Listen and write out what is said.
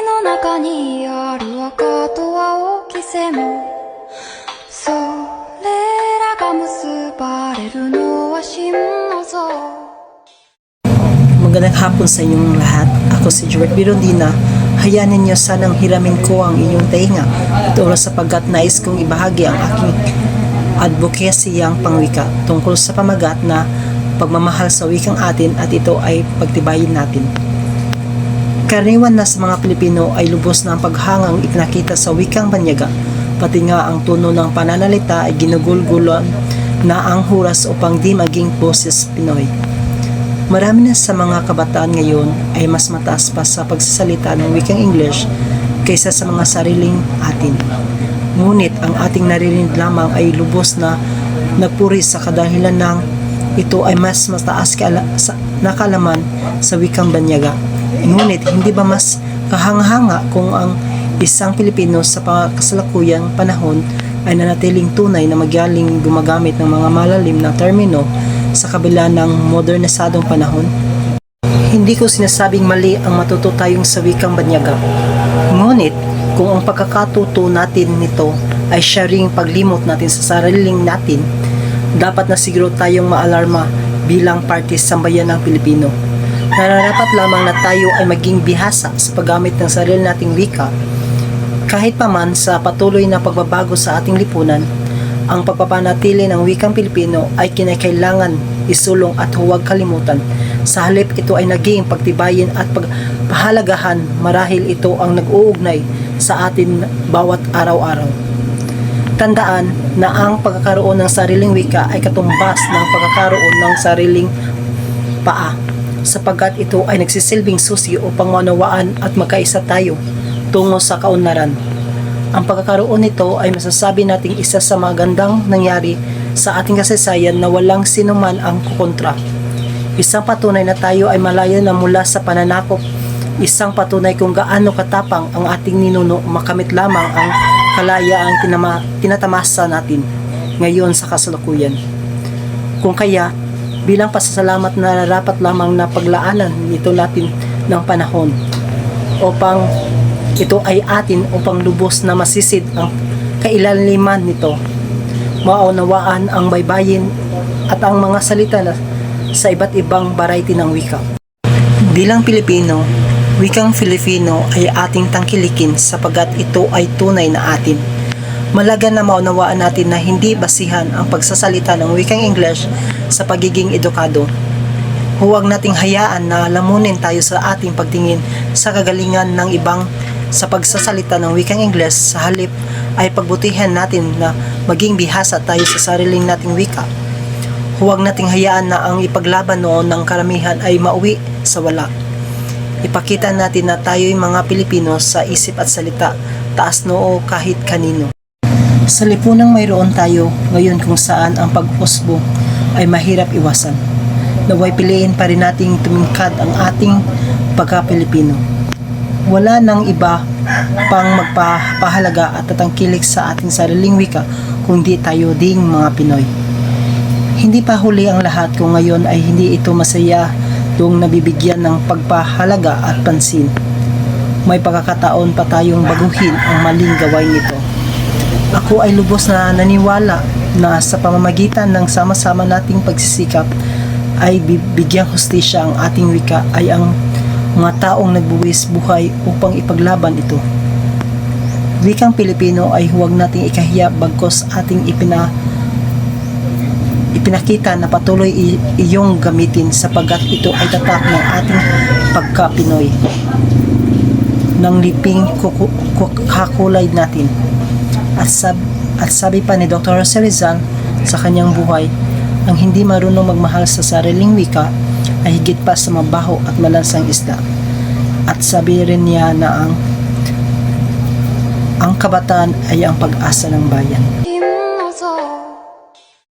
の中にある赤と青き線それらが結ばれるのは真の像。 Magandang hapon sa inyong lahat. Ako si George Birondina. Hayaan ninyo sanang hiramin ko ang inyong tainga at oras sapagkat nais kong ibahagi ang aking advokasiyang pangwika tungkol sa pamagat na pagmamahal sa wikang atin at ito ay pagtibayin natin. Karaniwan na sa mga Pilipino ay lubos na ang paghangang ipinakita sa wikang banyaga, pati nga ang tono ng pananalita ay ginugulgulan na ang huras upang di maging boses Pinoy. Marami na sa mga kabataan ngayon ay mas mataas pa sa pagsasalita ng wikang English kaysa sa mga sariling atin. Ngunit ang ating naririnig lamang ay lubos na nagpuri sa kadahilan ng ito ay mas mataas na kaalaman sa wikang banyaga. Ngunit hindi ba mas kahanga-hanga kung ang isang Pilipino sa kasalukuyang panahon ay nanatiling tunay na magaling gumagamit ng mga malalim na termino sa kabila ng modernisadong panahon? Hindi ko sinasabing mali ang matuto tayong sa wikang banyaga. Ngunit kung ang pagkakatuto natin nito ay sharing paglimot natin sa sariling natin, dapat na siguro tayong maalarma bilang parte sa sambayan ng Pilipino. Nararapat lamang na tayo ay maging bihasa sa paggamit ng sarili nating wika. Kahit pa man sa patuloy na pagbabago sa ating lipunan, ang pagpapanatili ng wikang Pilipino ay kinakailangan isulong at huwag kalimutan. Sa halip ito ay naging pagtibayin at pagpahalagahan marahil ito ang nag-uugnay sa atin bawat araw-araw. Tandaan na ang pagkakaroon ng sariling wika ay katumbas ng pagkakaroon ng sariling paa, sapagkat ito ay nagsisilbing susi upang maunawaan at magkaisa tayo tungo sa kaunlaran. Ang pagkakaroon nito ay masasabi nating isa sa magandang nangyari sa ating kasaysayan na walang sinuman ang kukontra. Isang patunay na tayo ay malaya na mula sa pananakop. Isang patunay kung gaano katapang ang ating ninuno makamit lamang ang kalayaang tinatamasa natin ngayon sa kasalukuyan. Kung kaya, bilang pasasalamat na nararapat lamang na paglaanan nito natin ng panahon upang ito ay atin upang lubos na masisid ang kailaliman nito, maunawaan ang baybayin at ang mga salita na sa iba't ibang variety ng wika. Bilang Pilipino, wikang Filipino ay ating tangkilikin sapagkat ito ay tunay na atin. Malaga na maunawaan natin na hindi basihan ang pagsasalita ng wikang English sa pagiging edukado. Huwag nating hayaan na lamunin tayo sa ating pagtingin sa kagalingan ng ibang sa pagsasalita ng wikang English. Sa halip ay pagbutihan natin na maging bihasa tayo sa sariling nating wika. Huwag nating hayaan na ang ipaglaban noon ng karamihan ay mauwi sa wala. Ipakita natin na tayo'y mga Pilipino sa isip at salita, taas noo kahit kanino. Sa lipunang mayroon tayo ngayon kung saan ang pag-usbong ay mahirap iwasan. Naway piliin pa rin nating tumingkad ang ating pagka-Pilipino. Wala nang iba pang magpahalaga at tatangkilik sa ating sariling wika kundi tayo ding mga Pinoy. Hindi pa huli ang lahat kung ngayon ay hindi ito masaya dong nabibigyan ng pagpahalaga at pansin. May pagkakataon pa tayong baguhin ang maling gawain nito. Ako ay lubos na naniwala na sa pamamagitan ng sama-sama nating pagsisikap ay bigyang hustisya ang ating wika ay ang mga taong nagbuwis buhay upang ipaglaban ito. Wikang Pilipino ay huwag nating ikahiya bagkos ating ipinakita na patuloy iyong gamitin sapagkat ito ay tatak ng ating pagka-Pinoy. Ng liping kakulay natin. At sabi pa ni Dr. Jose Rizal sa kanyang buhay, ang hindi marunong magmahal sa sariling wika ay higit pa sa mabaho at malansang isda. At sabi rin niya na ang kabataan ay ang pag-asa ng bayan.